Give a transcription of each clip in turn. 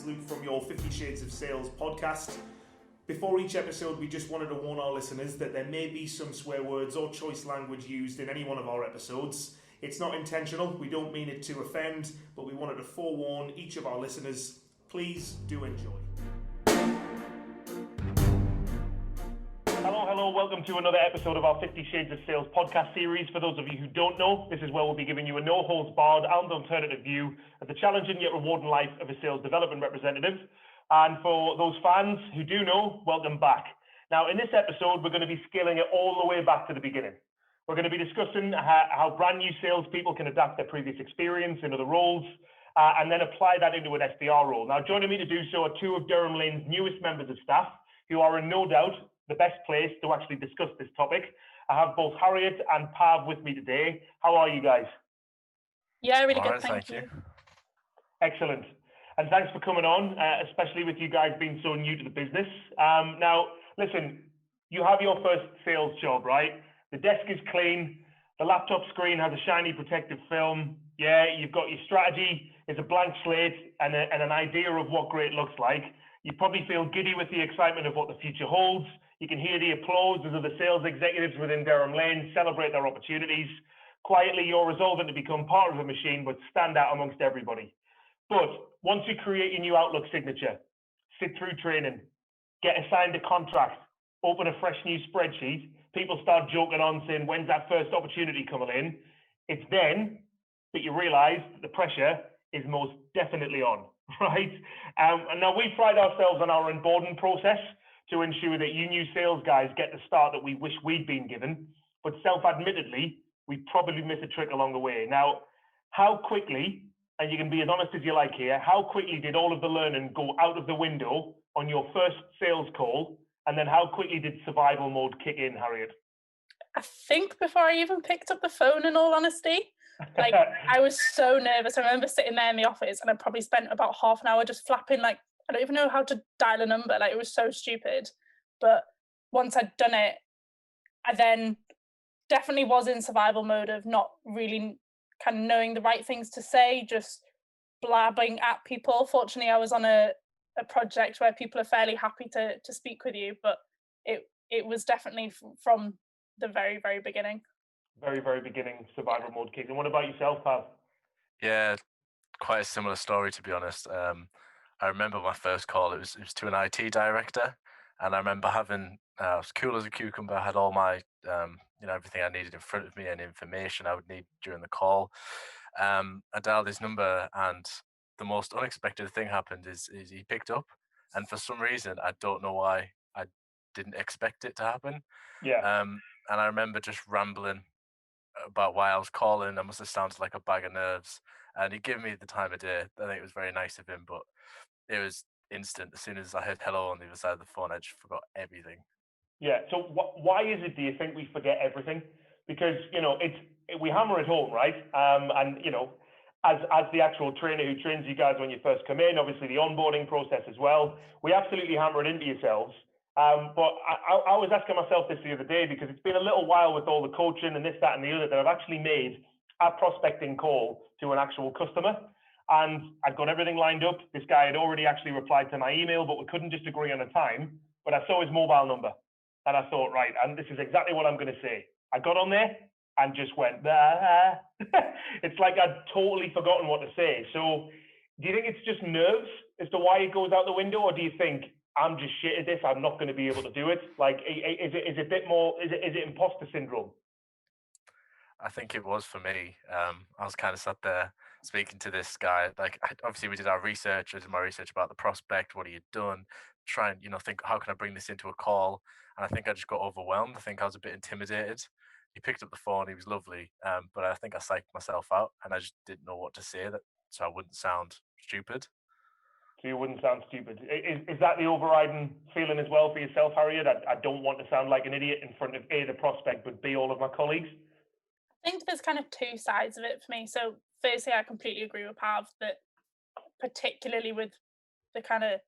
Luke from your 50 Shades of Sales podcast. Before each episode, we just wanted to warn our listeners that there may be some swear words or choice language used in any one of our episodes. It's not intentional, we don't mean it to offend, but we wanted to forewarn each of our listeners. Please do enjoy. Hello, welcome to another episode of our 50 Shades of Sales podcast series. For those of you who don't know, this is where we'll be giving you a no-holds-barred and alternative view of the challenging yet rewarding life of a sales development representative. And for those fans who do know, welcome back. Now, in this episode, we're going to be scaling it all the way back to the beginning. We're going to be discussing how brand new salespeople can adapt their previous experience in other roles and then apply that into an SDR role. Now, joining me to do so are two of Durham Lane's newest members of staff who are in no doubt the best place to actually discuss this topic. I have both Harriet and Pav with me today. How are you guys? Yeah, really good, thank you. Excellent. And thanks for coming on, especially with you guys being so new to the business. Now, listen, you have your first sales job, right? The desk is clean. The laptop screen has a shiny protective film. Yeah, you've got your strategy. It's a blank slate and an idea of what great looks like. You probably feel giddy with the excitement of what the future holds. You can hear the applause as the sales executives within Durham Lane celebrate their opportunities. Quietly, you're resolving to become part of the machine, but stand out amongst everybody. But once you create your new Outlook signature, sit through training, get assigned a contract, open a fresh new spreadsheet, people start joking on saying, when's that first opportunity coming in? It's then that you realize that the pressure is most definitely on, right? And now we pride ourselves on our onboarding process to ensure that you new sales guys get the start that we wish we'd been given, but self-admittedly, we probably miss a trick along the way. Now, how quickly, and you can be as honest as you like here, how quickly did all of the learning go out of the window on your first sales call? And then how quickly did survival mode kick in, Harriet? I think before I even picked up the phone, in all honesty, like I was so nervous. I remember sitting there in the office and I probably spent about half an hour just flapping, like, I don't even know how to dial a number. Like, it was so stupid. But once I'd done it, I then definitely was in survival mode of not really kind of knowing the right things to say, just blabbing at people. Fortunately, I was on a project where people are fairly happy to speak with you, but it was definitely from the very, very beginning. Very, very beginning survival mode kick. And what about yourself, Pav? Yeah, quite a similar story, to be honest. I remember my first call, it was to an IT director, and I remember having, I was cool as a cucumber, I had all my, everything I needed in front of me and information I would need during the call. I dialed his number, and the most unexpected thing happened is he picked up, and for some reason, I don't know why, I didn't expect it to happen. Yeah. And I remember just rambling about why I was calling. I must have sounded like a bag of nerves, and he gave me the time of day. I think it was very nice of him, but it was instant. As soon as I heard hello on the other side of the phone, I just forgot everything. Yeah. So why is it, do you think, we forget everything? Because, we hammer it home, right? And, as the actual trainer who trains you guys when you first come in, obviously the onboarding process as well, we absolutely hammer it into yourselves. But I was asking myself this the other day, because it's been a little while with all the coaching and this, that, and the other, that I've actually made a prospecting call to an actual customer. And I'd got everything lined up. This guy had already actually replied to my email, but we couldn't just agree on a time. But I saw his mobile number and I thought, right, and this is exactly what I'm going to say. I got on there and just went, it's like I'd totally forgotten what to say. So do you think it's just nerves as to why it goes out the window? Or do you think I'm just shit at this, I'm not going to be able to do it? Like, is it a bit more, is it imposter syndrome? I think it was for me. I was kind of sat there speaking to this guy. Like, obviously we did our research. I did my research about the prospect. What he had done. Try and think, how can I bring this into a call? And I think I just got overwhelmed. I think I was a bit intimidated. He picked up the phone. He was lovely, but I think I psyched myself out, and I just didn't know what to say so I wouldn't sound stupid. So you wouldn't sound stupid. Is that the overriding feeling as well for yourself, Harriet? I don't want to sound like an idiot in front of A, the prospect, but B, all of my colleagues. I think there's kind of two sides of it for me. So firstly, I completely agree with Pav that particularly with the kind of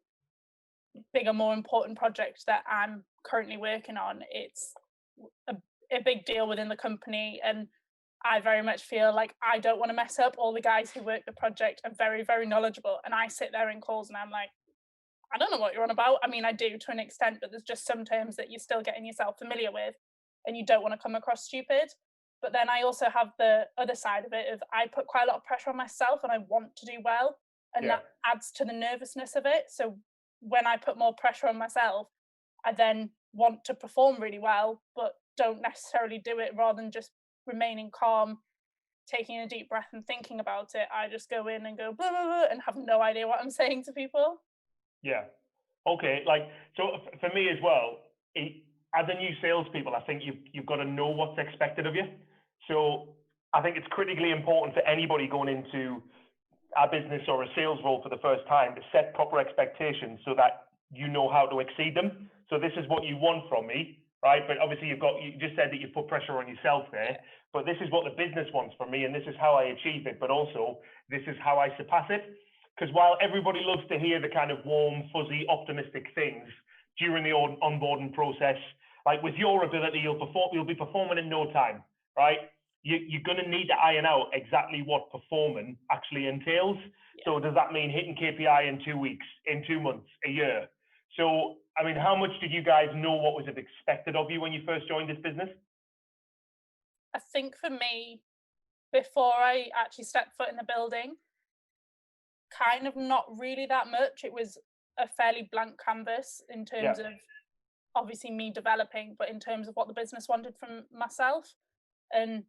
bigger, more important project that I'm currently working on, it's a big deal within the company. And I very much feel like I don't want to mess up. All the guys who work the project are very, very knowledgeable. And I sit there in calls and I'm like, I don't know what you're on about. I mean, I do to an extent, but there's just some terms that you're still getting yourself familiar with and you don't want to come across stupid. But then I also have the other side of it of I put quite a lot of pressure on myself and I want to do well. And that adds to the nervousness of it. So when I put more pressure on myself, I then want to perform really well, but don't necessarily do it rather than just remaining calm, taking a deep breath and thinking about it. I just go in and go blah, blah, blah, and have no idea what I'm saying to people. Yeah. Okay. Like, so for me as well, as a new salespeople, I think you've got to know what's expected of you. So I think it's critically important for anybody going into a business or a sales role for the first time to set proper expectations so that you know how to exceed them. So this is what you want from me, right? But obviously you just said that you put pressure on yourself there, but this is what the business wants from me and this is how I achieve it, but also this is how I surpass it. Because while everybody loves to hear the kind of warm, fuzzy, optimistic things during the onboarding process, like with your ability, you'll be performing in no time, right? You're going to need to iron out exactly what performing actually entails. Yeah. So does that mean hitting KPI in 2 weeks, in 2 months, a year? So, I mean, how much did you guys know what was expected of you when you first joined this business? I think for me, before I actually stepped foot in the building, kind of not really that much. It was a fairly blank canvas in terms of obviously me developing, but in terms of what the business wanted from myself. And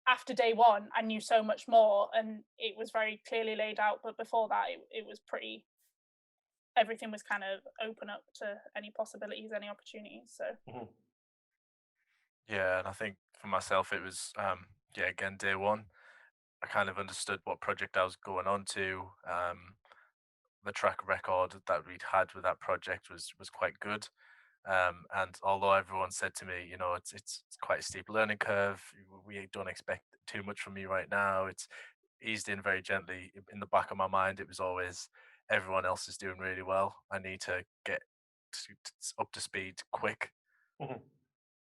after day one, I knew so much more and it was very clearly laid out. But before that, it was pretty, everything was kind of open up to any possibilities, any opportunities. So. Mm-hmm. Yeah, and I think for myself, it was, again, day one. I kind of understood what project I was going on to. The track record that we'd had with that project was quite good. And although everyone said to me, it's quite a steep learning curve, we don't expect too much from you right now. It's eased in very gently. In the back of my mind, it was always everyone else is doing really well. I need to get up to speed quick. Mm-hmm.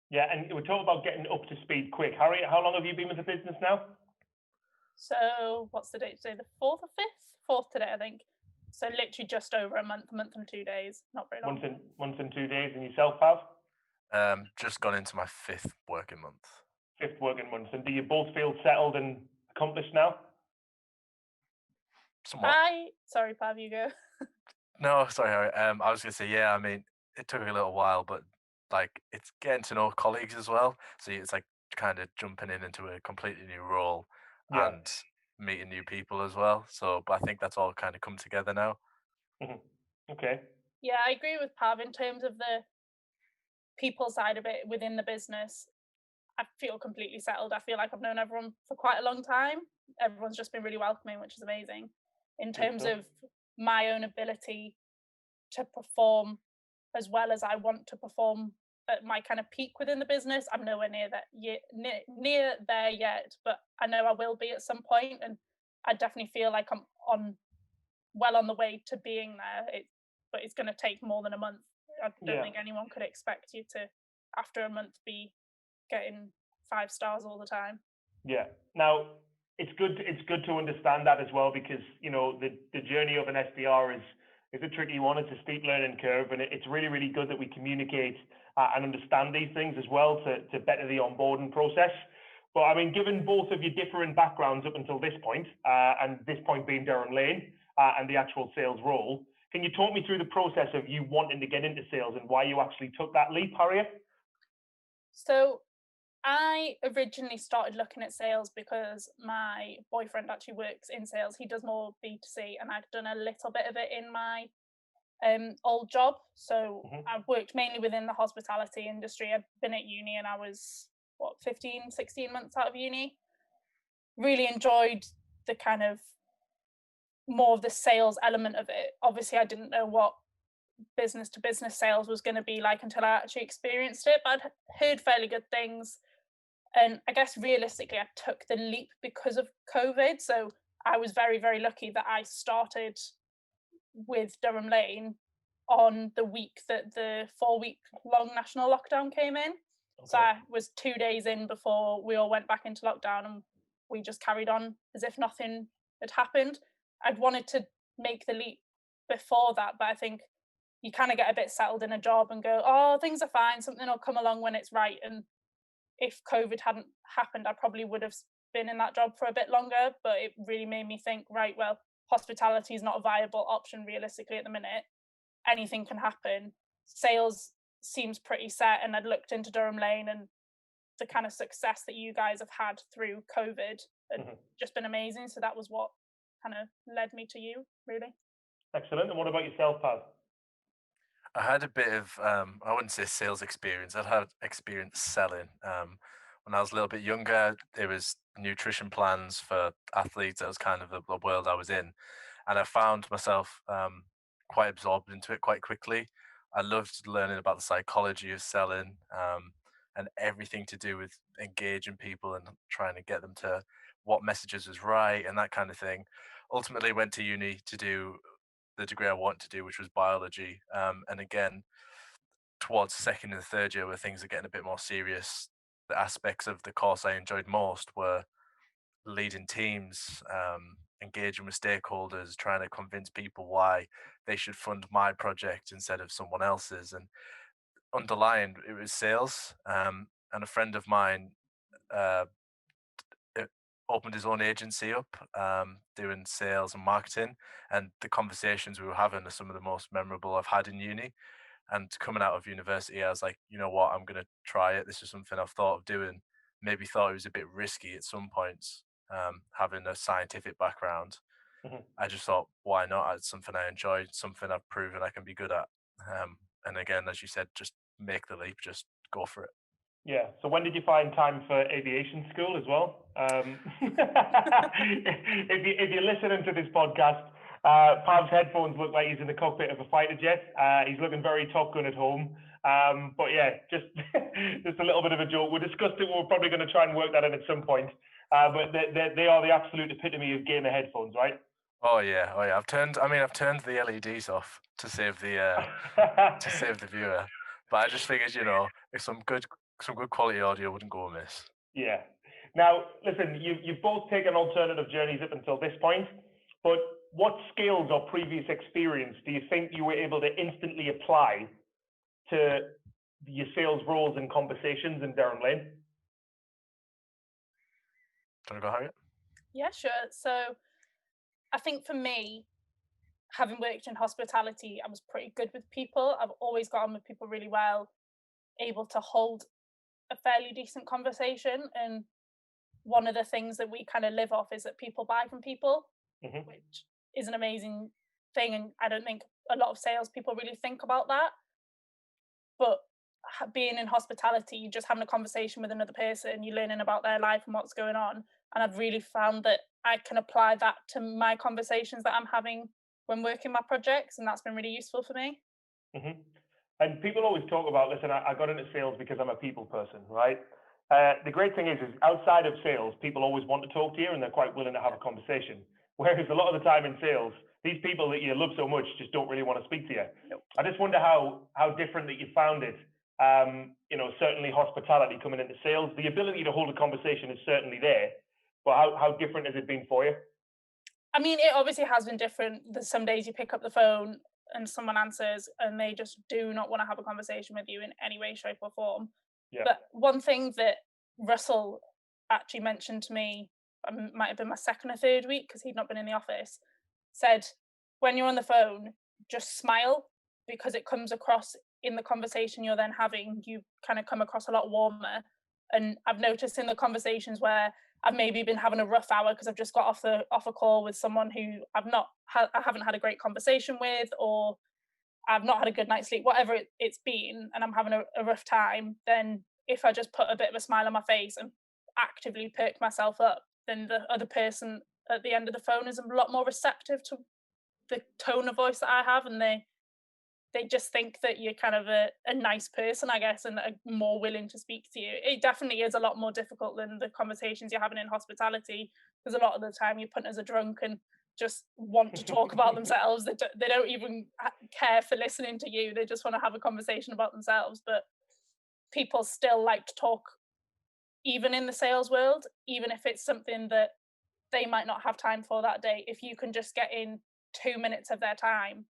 Yeah, and we're talking about getting up to speed quick. Harriet, how long have you been with the business now? So what's the date today? The 4th or 5th? 4th today, I think. So literally just over a month and 2 days. Not very long. Month and 2 days. And yourself, Pav? Just gone into my 5th working month. 5th working month. And do you both feel settled and accomplished now? Somewhat. Sorry, Pav, you go. No, sorry, Harry. I was going to say, yeah, I mean, it took a little while, but like it's getting to know colleagues as well. So it's like kind of jumping into a completely new role and meeting new people as well. So, but I think that's all kind of come together now. Mm-hmm. Okay. Yeah, I agree with Pav in terms of the people side of it within the business. I feel completely settled. I feel like I've known everyone for quite a long time. Everyone's just been really welcoming, which is amazing. In terms of my own ability to perform as well as I want to perform at my kind of peak within the business, I'm nowhere near that near there yet, but I know I will be at some point, and I definitely feel like I'm well on the way to being there. But it's going to take more than a month. I don't think anyone could expect you to, after a month, be getting 5 stars all the time. Yeah. Now, it's good to understand that as well, because the journey of an SDR is a tricky one. It's a steep learning curve, and it's really, really good that we communicate and understand these things as well to better the onboarding process. But I mean, given both of your different backgrounds up until this point, and this point being Durham Lane and the actual sales role, can you talk me through the process of you wanting to get into sales and why you actually took that leap, Harriet? So I originally started looking at sales because my boyfriend actually works in sales. He does more B2C, and I'd done a little bit of it in my old job. So I've worked mainly within the hospitality industry. I'd been at uni and I was 16 months out of uni. Really enjoyed the kind of more of the sales element of it. Obviously I didn't know what business to business sales was going to be like until I actually experienced it, but I'd heard fairly good things. And I guess realistically I took the leap because of COVID. So I was very, very lucky that I started with Durham Lane on the week that the 4-week long national lockdown came in. So I was 2 days in before we all went back into lockdown, and we just carried on as if nothing had happened. I'd wanted to make the leap before that, but I think you kind of get a bit settled in a job and go, oh, things are fine, something will come along when it's right. And if COVID hadn't happened, I probably would have been in that job for a bit longer, but it really made me think, right, well, hospitality is not a viable option realistically at the minute. Anything can happen. Sales seems pretty set, and I'd looked into Durham Lane, and the kind of success that you guys have had through COVID had just been amazing. So that was what kind of led me to you, really. Excellent. And what about yourself, Paz? I had a bit of, I wouldn't say sales experience. I'd had experience selling. When I was a little bit younger, there was nutrition plans for athletes. That was kind of the world I was in. And I found myself quite absorbed into it quite quickly. I loved learning about the psychology of selling and everything to do with engaging people and trying to get them to what messages was right and that kind of thing. Ultimately, went to uni to do the degree I want to do, which was biology. And again, towards second and third year, where things are getting a bit more serious, the aspects of the course I enjoyed most were leading teams, engaging with stakeholders, trying to convince people why they should fund my project instead of someone else's. And underlying, it was sales. And a friend of mine uh, opened his own agency up, doing sales and marketing. And the conversations we were having are some of the most memorable I've had in uni. And coming out of university, I was like, you know what, I'm going to try it. This is something I've thought of doing. Maybe thought it was a bit risky at some points, having a scientific background. I just thought, why not? It's something I enjoy, something I've proven I can be good at. And again, as you said, just make the leap, just go for it. Yeah. So when did you find time for aviation school as well? If you're listening to this podcast, Pav's headphones look like he's in the cockpit of a fighter jet. He's looking very Top Gun at home. But yeah, just just a little bit of a joke. We discussed it. We're probably going to try and work that in at some point. But they are the absolute epitome of gamer headphones, right? Oh yeah. I've turned the LEDs off to save the viewer. But I just figured, if some good quality audio wouldn't go amiss. Yeah. Now, listen, you've both taken alternative journeys up until this point, but what skills or previous experience do you think you were able to instantly apply to your sales roles and conversations in Durham Lane? Do you want to go, Harriet? Yeah, sure. So I think for me, having worked in hospitality, I was pretty good with people. I've always got on with people really well, able to hold a fairly decent conversation. And one of the things that we kind of live off is that people buy from people, which is an amazing thing. And I don't think a lot of salespeople really think about that. But being in hospitality, just having a conversation with another person, you're learning about their life and what's going on. And I've really found that I can apply that to my conversations that I'm having when working my projects. And that's been really useful for me. And people always talk about, listen, I got into sales because I'm a people person, right? The great thing is outside of sales, people always want to talk to you and they're quite willing to have a conversation. Whereas a lot of the time in sales, these people that you love so much just don't really want to speak to you. Nope. I just wonder how different that you found it. Certainly hospitality coming into sales, the ability to hold a conversation is certainly there, but how different has it been for you? I mean, it obviously has been different. There's some days you pick up the phone and someone answers and they just do not want to have a conversation with you in any way, shape or form. Yeah. But one thing that Russell actually mentioned to me, might have been my second or third week because he'd not been in the office, said, when you're on the phone, just smile, because it comes across in the conversation you're then having, you kind of come across a lot warmer. And I've noticed in the conversations where I've maybe been having a rough hour because I've just got off a call with someone who I haven't had a great conversation with, or I've not had a good night's sleep, whatever it's been, and I'm having a rough time, then if I just put a bit of a smile on my face and actively perk myself up, then the other person at the end of the phone is a lot more receptive to the tone of voice that I have, and they just think that you're kind of a nice person, I guess, and are more willing to speak to you. It definitely is a lot more difficult than the conversations you're having in hospitality, because a lot of the time your punters are drunk and just want to talk about themselves. They don't even care for listening to you. They just want to have a conversation about themselves. But people still like to talk, even in the sales world, even if it's something that they might not have time for that day. If you can just get in 2 minutes of their time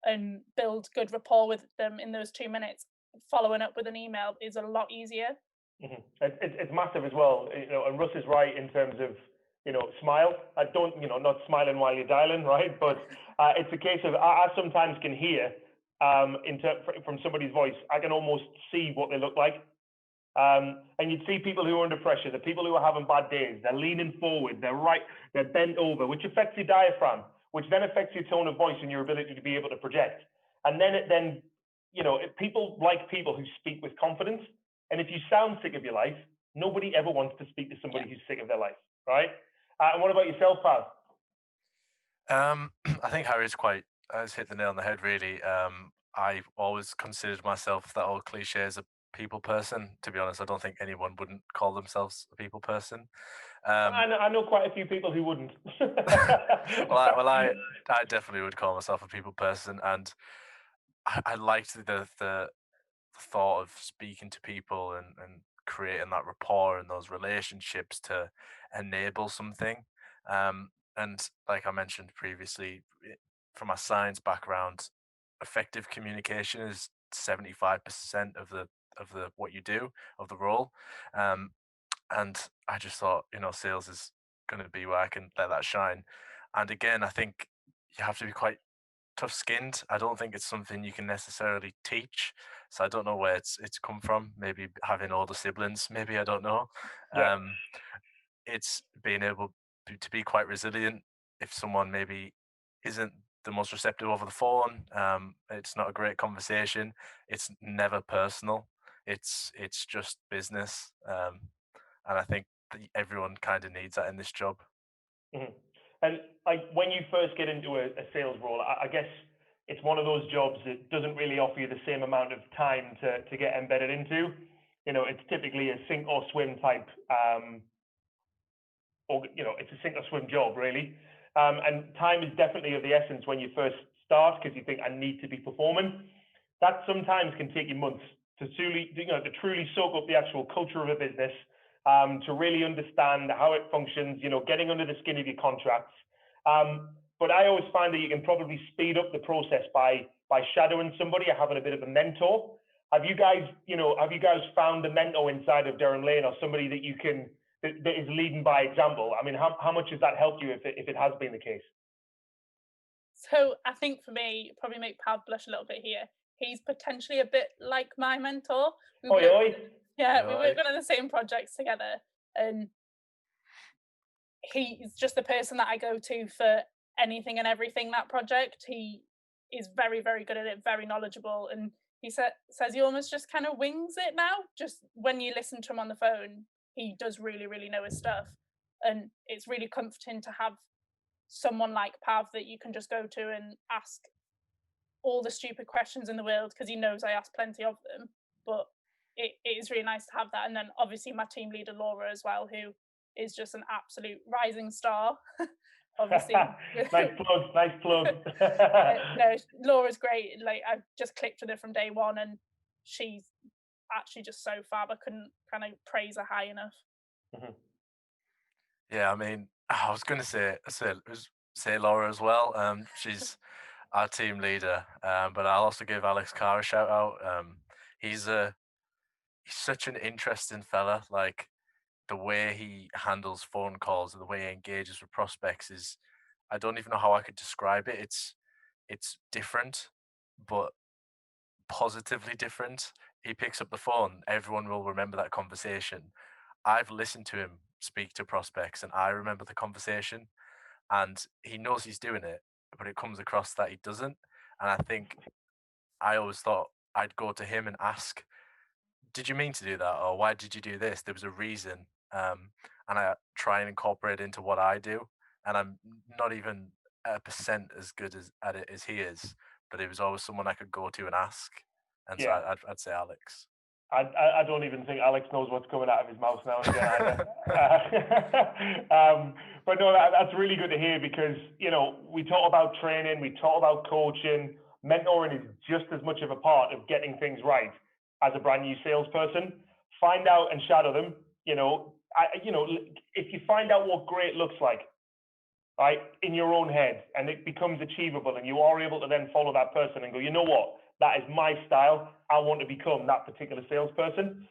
and build good rapport with them in those 2 minutes, following up with an email is a lot easier. Mm-hmm. It's massive as well, and Russ is right in terms of, smile. I don't, not smiling while you're dialing, right? But it's a case of, I sometimes can hear from somebody's voice, I can almost see what they look like. And you'd see people who are under pressure, the people who are having bad days, they're leaning forward, they're bent over, which affects your diaphragm, which then affects your tone of voice and your ability to be able to project. And then if people like people who speak with confidence. And if you sound sick of your life, nobody ever wants to speak to somebody who's sick of their life, right? And what about yourself, Paz? I think Harriet's has hit the nail on the head, really. I've always considered myself that old cliche as a people person. To be honest, I don't think anyone wouldn't call themselves a people person. I know quite a few people who wouldn't. I definitely would call myself a people person, and I liked the thought of speaking to people and creating that rapport and those relationships to enable something. And like I mentioned previously, from my science background, effective communication is 75% of the what you do, of the role. And I just thought, sales is going to be where I can let that shine. And again, I think you have to be quite tough-skinned. I don't think it's something you can necessarily teach. So I don't know where it's come from. Maybe having older siblings. Maybe, I don't know. Yeah. It's being able to be quite resilient if someone maybe isn't the most receptive over the phone. It's not a great conversation. It's never personal. It's just business. And I think that everyone kind of needs that in this job. Mm-hmm. And when you first get into a sales role, I guess it's one of those jobs that doesn't really offer you the same amount of time to get embedded into. It's typically a sink or swim type, it's a sink or swim job, really. And time is definitely of the essence when you first start, because you think, I need to be performing. That sometimes can take you months to truly soak up the actual culture of a business, to really understand how it functions, getting under the skin of your contracts. But I always find that you can probably speed up the process by shadowing somebody or having a bit of a mentor. Have you guys found a mentor inside of Durham Lane, or somebody that is leading by example? I mean, how much has that helped you if it has been the case? So I think for me, probably make Pav blush a little bit here. He's potentially a bit like my mentor. We worked on the same projects together, and he's just the person that I go to for anything and everything that project. He is very, very good at it, very knowledgeable, and he says he almost just kind of wings it now. Just when you listen to him on the phone, he does really, really know his stuff, and it's really comforting to have someone like Pav that you can just go to and ask all the stupid questions in the world, because he knows I ask plenty of them. But it is really nice to have that. And then obviously my team leader Laura as well, who is just an absolute rising star. Obviously. nice plug. No, Laura's great. Like, I've just clicked with her from day one, and she's actually just so fab. I couldn't kind of praise her high enough. Mm-hmm. Yeah, I mean, I was going to say Laura as well. She's our team leader, but I'll also give Alex Carr a shout out. He's such an interesting fella. Like, the way he handles phone calls and the way he engages with prospects is, I don't even know how I could describe it. It's different, but positively different. He picks up the phone. Everyone will remember that conversation. I've listened to him speak to prospects, and I remember the conversation, and he knows he's doing it, but it comes across that he doesn't. And I think I always thought I'd go to him and ask, did you mean to do that? Or why did you do this? There was a reason. And I try and incorporate it into what I do. And I'm not even a percent as good at it as he is, but it was always someone I could go to and ask. And so I'd say Alex. I don't even think Alex knows what's coming out of his mouth now and again either. But no, that's really good to hear, because, we talk about training, we talk about coaching. Mentoring is just as much of a part of getting things right as a brand new salesperson. Find out and shadow them. If you find out what great looks like, right, in your own head, and it becomes achievable, and you are able to then follow that person and go, you know what, that is my style. I want to become that particular salesperson.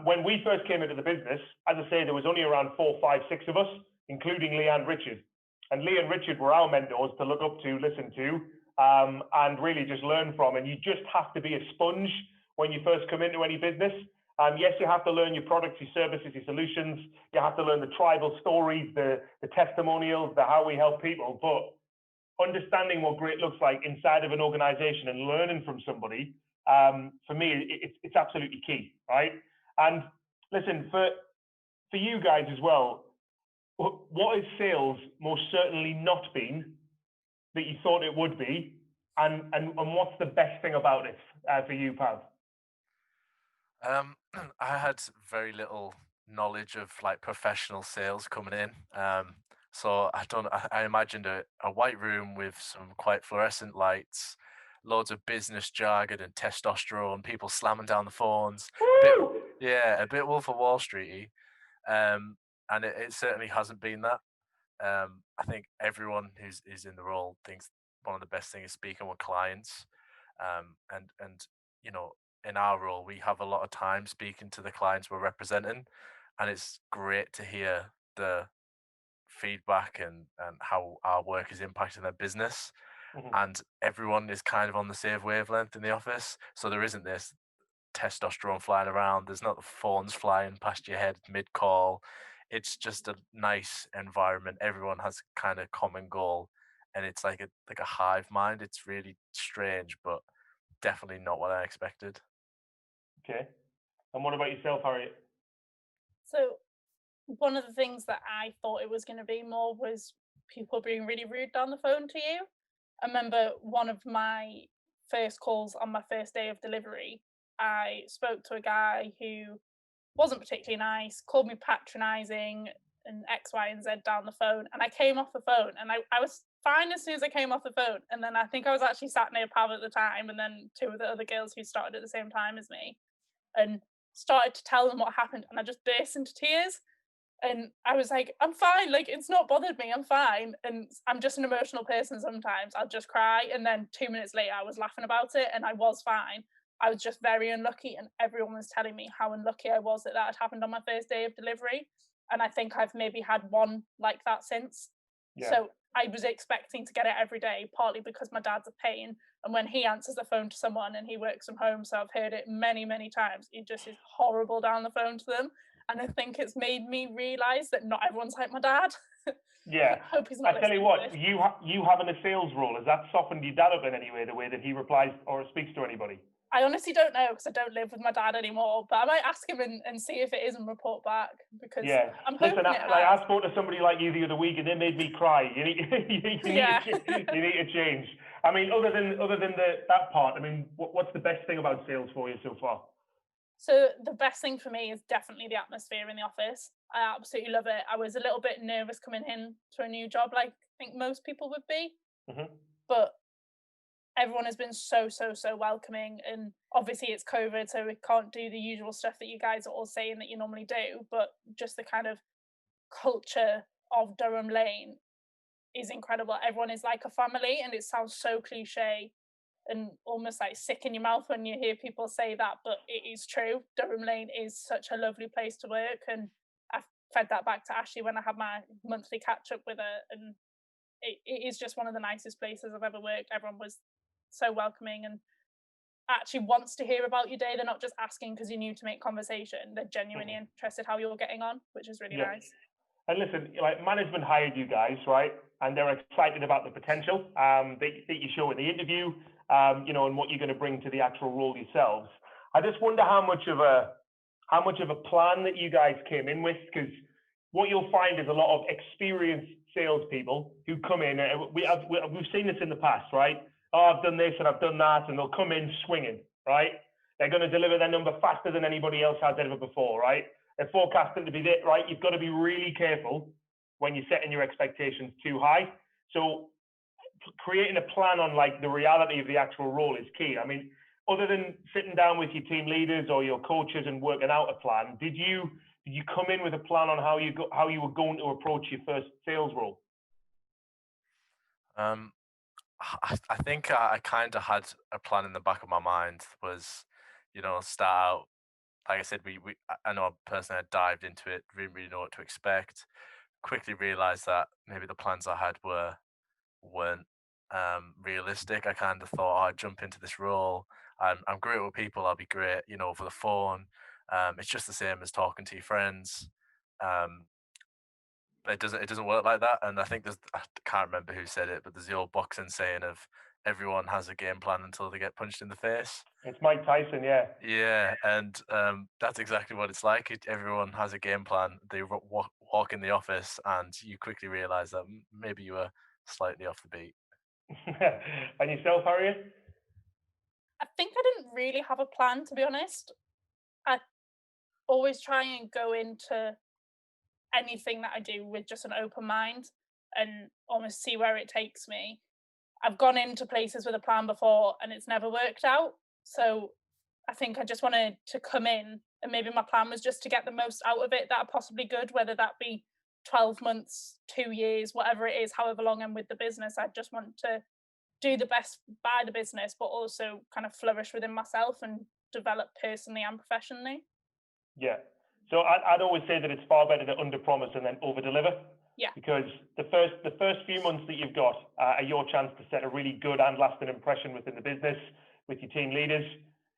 When we first came into the business, as I say, there was only around 4, 5, 6 of us, including Lee and Richard. And Lee and Richard were our mentors to look up to, listen to, and really just learn from. And you just have to be a sponge when you first come into any business. Yes, you have to learn your products, your services, your solutions. You have to learn the tribal stories, the testimonials, the how we help people. But understanding what great looks like inside of an organization and learning from somebody, for me, it's absolutely key, right? And listen, for you guys as well, what has sales most certainly not been that you thought it would be, and what's the best thing about it for you, Pav? I had very little knowledge of like professional sales coming in. So I imagined a white room with some quite fluorescent lights, loads of business jargon and testosterone, people slamming down the phones. A bit Wolf of Wall Street-y. And it certainly hasn't been that. I think everyone who's in the role thinks one of the best things is speaking with clients. And in our role, we have a lot of time speaking to the clients we're representing, and it's great to hear the feedback and how our work is impacting their business. Mm-hmm. And everyone is kind of on the same wavelength in the office, so there isn't this testosterone flying around. There's not the phones flying past your head mid-call. It's just a nice environment. Everyone has a kind of common goal, and it's like a hive mind. It's really strange, but definitely not what I expected. Okay. And what about yourself, Harriet? So one of the things that I thought it was going to be more was people being really rude down the phone to you. I remember one of my first calls on my first day of delivery, I spoke to a guy who wasn't particularly nice, called me patronizing and X, Y, and Z down the phone. And I came off the phone, and I was fine as soon as I came off the phone. And then I think I was actually sat near Pav at the time, and then 2 of the other girls who started at the same time as me, and started to tell them what happened. And I just burst into tears. And I was like, I'm fine. Like, it's not bothered me. I'm fine. And I'm just an emotional person sometimes. I'll just cry. And then 2 minutes later, I was laughing about it, and I was fine. I was just very unlucky, and everyone was telling me how unlucky I was that had happened on my first day of delivery. And I think I've maybe had one like that since. Yeah. So I was expecting to get it every day, partly because my dad's a pain. And when he answers the phone to someone, and he works from home, so I've heard it many, many times, it just is horrible down the phone to them. And I think it's made me realise that not everyone's like my dad. Yeah. I hope he's not. I tell you what, you having a sales role, has that softened your dad up in any way, the way that he replies or speaks to anybody? I honestly don't know, because I don't live with my dad anymore, but I might ask him and see if it is and report back, because I'm hoping I spoke to somebody like you the other week, and they made me cry. You need to change. I mean, other than that part, I mean, what's the best thing about sales for you so far? So the best thing for me is definitely the atmosphere in the office. I absolutely love it. I was a little bit nervous coming in to a new job, like I think most people would be, but everyone has been so welcoming. And obviously it's COVID, so we can't do the usual stuff that you guys are all saying that you normally do, but just the kind of culture of Durham Lane is incredible. Everyone is like a family, and it sounds so cliche and almost like sick in your mouth when you hear people say that, but it is true. Durham Lane is such a lovely place to work, and I fed that back to Ashley when I had my monthly catch up with her, and it is just one of the nicest places I've ever worked. Everyone was so welcoming and actually wants to hear about your day. They're not just asking because you're new to make conversation. They're genuinely interested how you're getting on, which is really nice. And listen, like, management hired you guys, right? And they're excited about the potential that you show in the interview, and what you're going to bring to the actual role yourselves. I just wonder how much of a plan that you guys came in with, because what you'll find is a lot of experienced salespeople who come in. We've seen this in the past, right? Oh, I've done this and I've done that, and they'll come in swinging, right? They're going to deliver their number faster than anybody else has ever before, right? They're forecasting to be there, right? You've got to be really careful when you're setting your expectations too high. So creating a plan on like the reality of the actual role is key. I mean, other than sitting down with your team leaders or your coaches and working out a plan, did you come in with a plan on how you were going to approach your first sales role? I think I kind of had a plan in the back of my mind. Was, start out, like I said, I know personally I dived into it, didn't really know what to expect. Quickly realized that maybe the plans I had weren't realistic. I kind of thought, I'd jump into this role. I'm great with people. I'll be great, over the phone. It's just the same as talking to your friends. Um, but it doesn't work like that. And I think I can't remember who said it, but there's the old boxing saying of everyone has a game plan until they get punched in the face. It's Mike Tyson, yeah. Yeah, and that's exactly what it's like. Everyone has a game plan. They walk in the office, and you quickly realize that maybe you were slightly off the beat. And yourself, Harriet? I think I didn't really have a plan, to be honest. I always try and go into anything that I do with just an open mind and almost see where it takes me. I've gone into places with a plan before and it's never worked out. So I think I just wanted to come in, and maybe my plan was just to get the most out of it that I possibly could, whether that be 12 months, 2 years, whatever it is, however long I'm with the business. I just want to do the best by the business, but also kind of flourish within myself and develop personally and professionally. Yeah. So I'd always say that it's far better to under-promise and then over-deliver. Yeah. Because the first few months that you've got are your chance to set a really good and lasting impression within the business with your team leaders.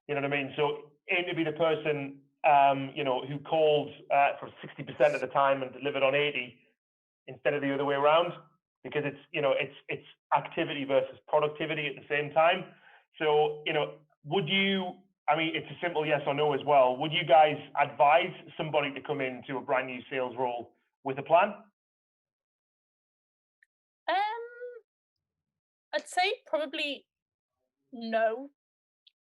You know what I mean? So aim to be the person, who called for 60% of the time and delivered on 80 instead of the other way around, because it's activity versus productivity at the same time. So, it's a simple yes or no as well. Would you guys advise somebody to come into a brand new sales role with a plan? I'd say probably no.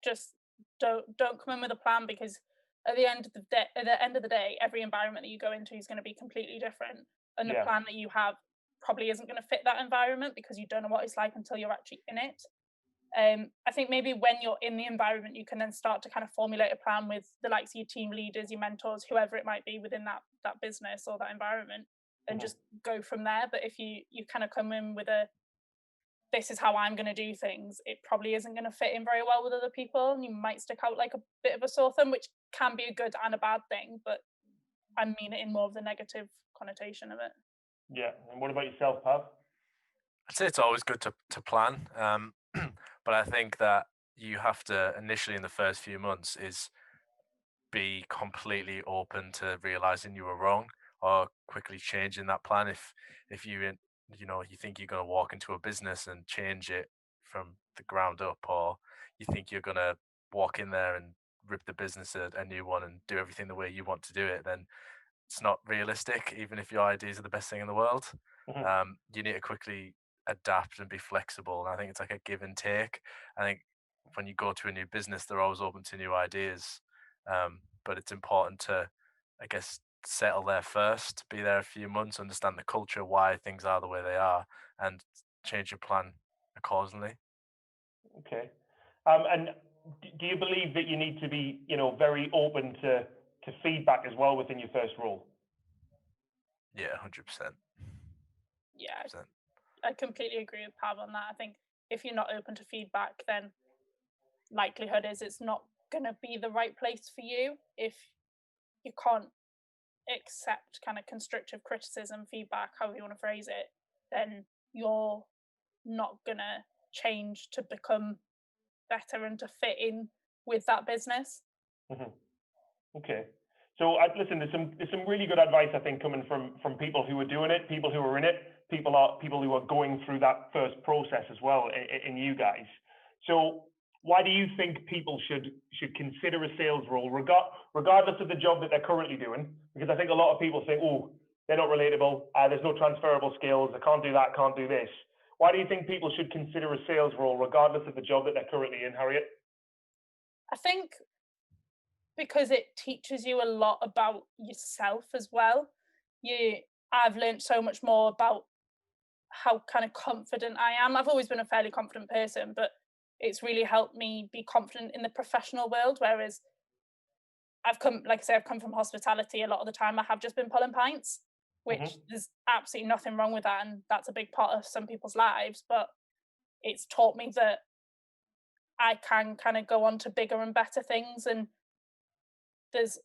Just don't come in with a plan, because at the end of the day, every environment that you go into is going to be completely different, and the plan that you have probably isn't going to fit that environment, because you don't know what it's like until you're actually in it. I think maybe when you're in the environment, you can then start to kind of formulate a plan with the likes of your team leaders, your mentors, whoever it might be within that business or that environment, and just go from there. But if you kind of come in with this is how I'm going to do things, it probably isn't going to fit in very well with other people, and you might stick out like a bit of a sore thumb, which can be a good and a bad thing, but I mean it in more of the negative connotation of it. Yeah. And what about yourself, Pav? I'd say it's always good to plan, but I think that you have to initially in the first few months is be completely open to realizing you were wrong or quickly changing that plan. If you think you're going to walk into a business and change it from the ground up, or you think you're going to walk in there and rip the business a new one and do everything the way you want to do it, then it's not realistic, even if your ideas are the best thing in the world. You need to quickly adapt and be flexible. And I think it's like a give and take. I think when you go to a new business, they're always open to new ideas. But it's important to, I guess, settle there first, be there a few months, understand the culture, why things are the way they are, and change your plan accordingly. Okay. And do you believe that you need to be, very open to feedback as well within your first role? Yeah, 100%. Yeah, I completely agree with Pav on that. I think if you're not open to feedback, then likelihood is it's not going to be the right place for you. If you can't accept kind of constructive criticism, feedback, however you want to phrase it, then you're not going to change to become better and to fit in with that business. Okay. So listen, there's some really good advice, I think, coming from people who are doing it, people who are in it, people who are going through that first process as well in you guys. So why do you think people should consider a sales role regardless of the job that they're currently doing? Because I think a lot of people think, oh, they're not relatable, there's no transferable skills, I can't do that, can't do this. Why do you think people should consider a sales role regardless of the job that they're currently in, Harriet? I think because it teaches you a lot about yourself as well. I've learned so much more about how kind of confident I am. I've always been a fairly confident person, but it's really helped me be confident in the professional world. Whereas I've come from hospitality. A lot of the time I have just been pulling pints, which there's absolutely nothing wrong with that, and that's a big part of some people's lives. But it's taught me that I can kind of go on to bigger and better things, and there's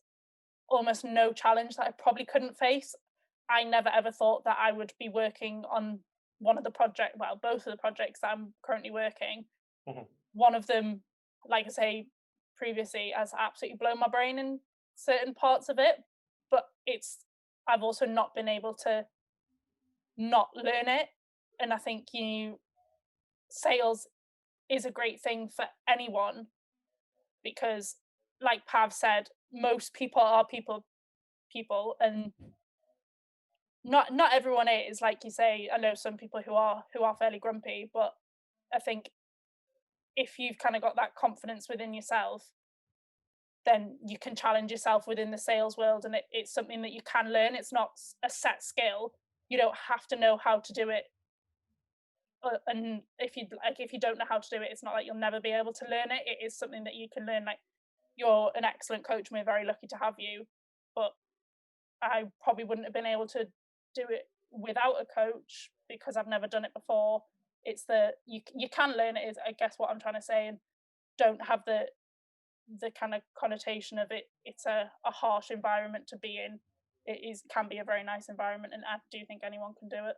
almost no challenge that I probably couldn't face. I never ever thought that I would be working on both of the projects that I'm currently working. One of them, like I say previously, has absolutely blown my brain in certain parts of it, but I've also not been able to not learn it. And I think sales is a great thing for anyone, because like Pav said, most people are people, and not everyone is, like you say. I know some people who are fairly grumpy, but I think if you've kind of got that confidence within yourself, then you can challenge yourself within the sales world, and it's something that you can learn. It's not a set skill. You don't have to know how to do it. And if you don't know how to do it, it's not like you'll never be able to learn it. It is something that you can learn. Like, you're an excellent coach, and we're very lucky to have you, but I probably wouldn't have been able to do it without a coach, because I've never done it before. It's you can learn it, is I guess what I'm trying to say, and don't have the kind of connotation of it. It's a harsh environment to be in. Can be a very nice environment, and I do think anyone can do it.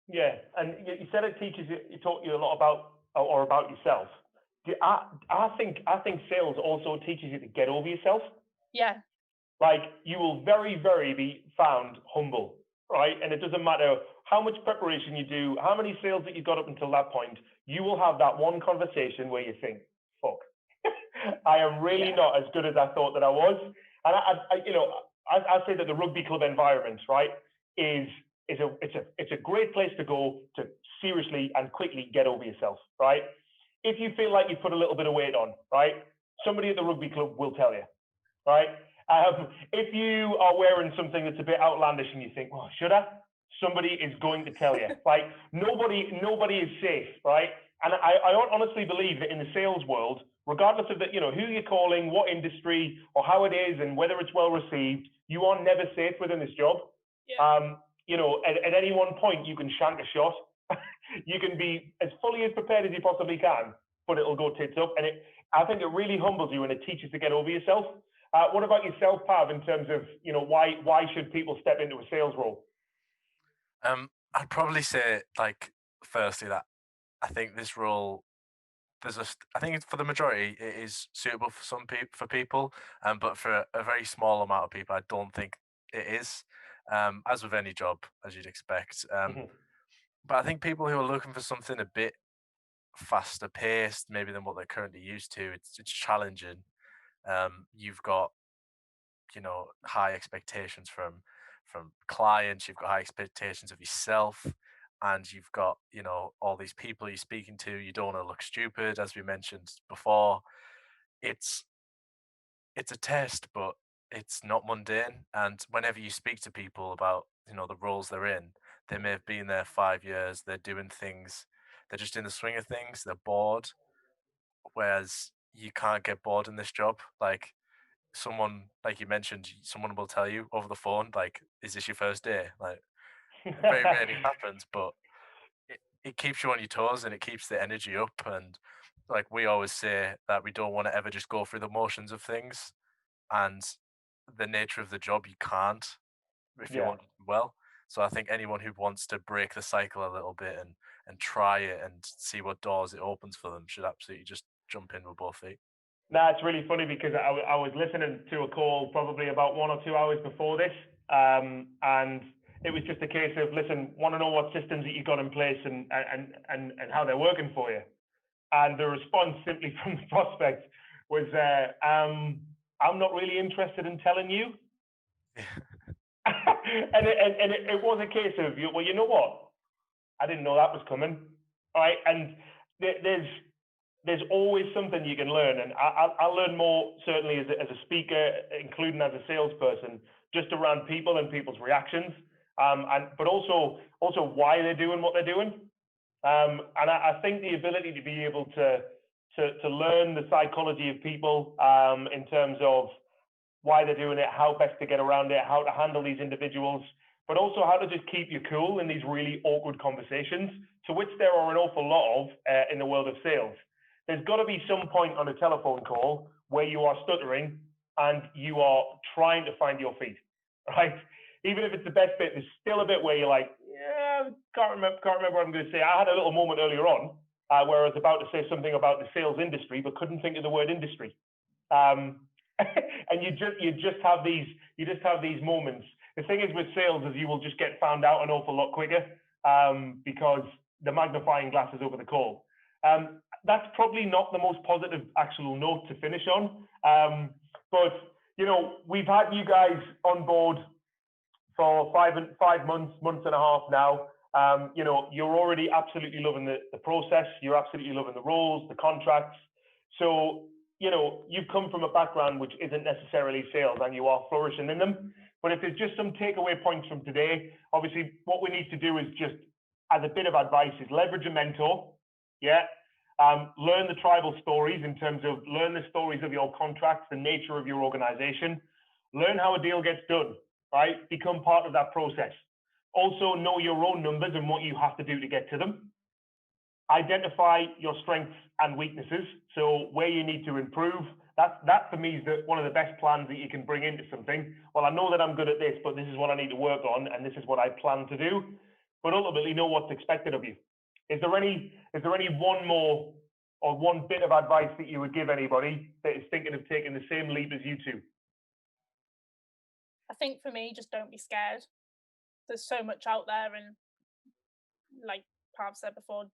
Yeah, and you said it taught you a lot about yourself. I think sales also teaches you to get over yourself. Yeah. Like, you will very, very be found humble, right? And it doesn't matter how much preparation you do, how many sales that you got up until that point, you will have that one conversation where you think, fuck, I am really not as good as I thought that I was. And I say that the rugby club environment, right, it's a great place to go to seriously and quickly get over yourself, right? If you feel like you put a little bit of weight on, right, somebody at the rugby club will tell you, right? If you are wearing something that's a bit outlandish and you think, well, should I? Somebody is going to tell you. Like, nobody is safe, right? And I honestly believe that in the sales world, regardless of who you're calling, what industry, or how it is, and whether it's well received, you are never safe within this job. Yeah. At any one point, you can shank a shot. You can be as fully as prepared as you possibly can, but it'll go tits up. And I think it really humbles you, and it teaches to get over yourself. What about yourself, Pav, in terms of, why should people step into a sales role? I'd probably say, like, firstly, that I think this role, I think for the majority it is suitable for people, but for a very small amount of people, I don't think it is. As with any job, as you'd expect. But I think people who are looking for something a bit faster paced, maybe than what they're currently used to, it's challenging. You've got high expectations from clients, you've got high expectations of yourself, and you've got all these people you're speaking to. You don't want to look stupid, as we mentioned before. It's a test, but it's not mundane. And whenever you speak to people about the roles they're in, they may have been there 5 years, they're doing things, they're just in the swing of things, they're bored. Whereas you can't get bored in this job. Like, someone, like you mentioned, someone will tell you over the phone, like, is this your first day? Like, it very rarely happens, but it keeps you on your toes, and it keeps the energy up. And like we always say, that we don't want to ever just go through the motions of things, and the nature of the job, you can't, if you want to do well. So I think anyone who wants to break the cycle a little bit and try it and see what doors it opens for them should absolutely just jump in with both feet. Nah, it's really funny, because I was listening to a call probably about 1 or 2 hours before this, and it was just a case of, listen, want to know what systems that you got in place and how they're working for you. And the response simply from the prospect was, I'm not really interested in telling you. and it was a case of, well, you know what? I didn't know that was coming. All right, and there's always something you can learn, and I'll learn more certainly as a speaker, including as a salesperson, just around people and people's reactions, but also why they're doing what they're doing. And I think the ability to be able to to learn the psychology of people in terms of why they're doing it, how best to get around it, how to handle these individuals, but also how to just keep you cool in these really awkward conversations, to which there are an awful lot of in the world of sales. There's got to be some point on a telephone call where you are stuttering and you are trying to find your feet, right? Even if it's the best bit, there's still a bit where you're like, yeah, can't remember what I'm going to say. I had a little moment earlier on where I was about to say something about the sales industry, but couldn't think of the word industry. And you just have these moments. The thing is with sales is you will just get found out an awful lot quicker because the magnifying glass is over the call. That's probably not the most positive actual note to finish on. But you know, we've had you guys on board for 5 months and a half now. You know, you're already absolutely loving the process. You're absolutely loving the roles, the contracts. So, you know, you've come from a background which isn't necessarily sales and you are flourishing in them. But if there's just some takeaway points from today, obviously what we need to do is just, as a bit of advice, is leverage a mentor. Yeah. Learn the tribal stories in terms of learn the stories of your contracts, the nature of your organization. Learn how a deal gets done, right? Become part of that process. Also know your own numbers and what you have to do to get to them. Identify your strengths and weaknesses. So where you need to improve. That for me is one of the best plans that you can bring into something. Well, I know that I'm good at this, but this is what I need to work on, and this is what I plan to do. But ultimately know what's expected of you. Is there any one more or one bit of advice that you would give anybody that is thinking of taking the same leap as you two? I think for me, just don't be scared. There's so much out there, and like Pav said before,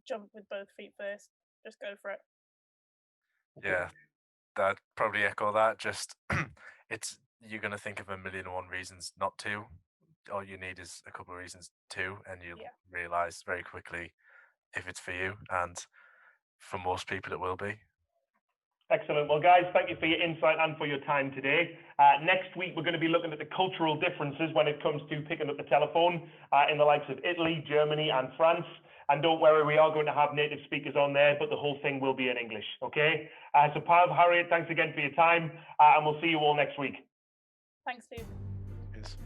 jump with both feet first. Just go for it. Yeah, I'd probably echo that. Just you're gonna think of 1,000,001 reasons not to. All you need is a couple of reasons to, and you'll realize very quickly if it's for you. And for most people, it will be. Excellent. Well, guys, thank you for your insight and for your time today. Next week, we're going to be looking at the cultural differences when it comes to picking up the telephone in the likes of Italy, Germany, and France. And don't worry, we are going to have native speakers on there, but the whole thing will be in English. Okay. So, Pav, Harriet, thanks again for your time, and we'll see you all next week. Thanks, Steve. Yes.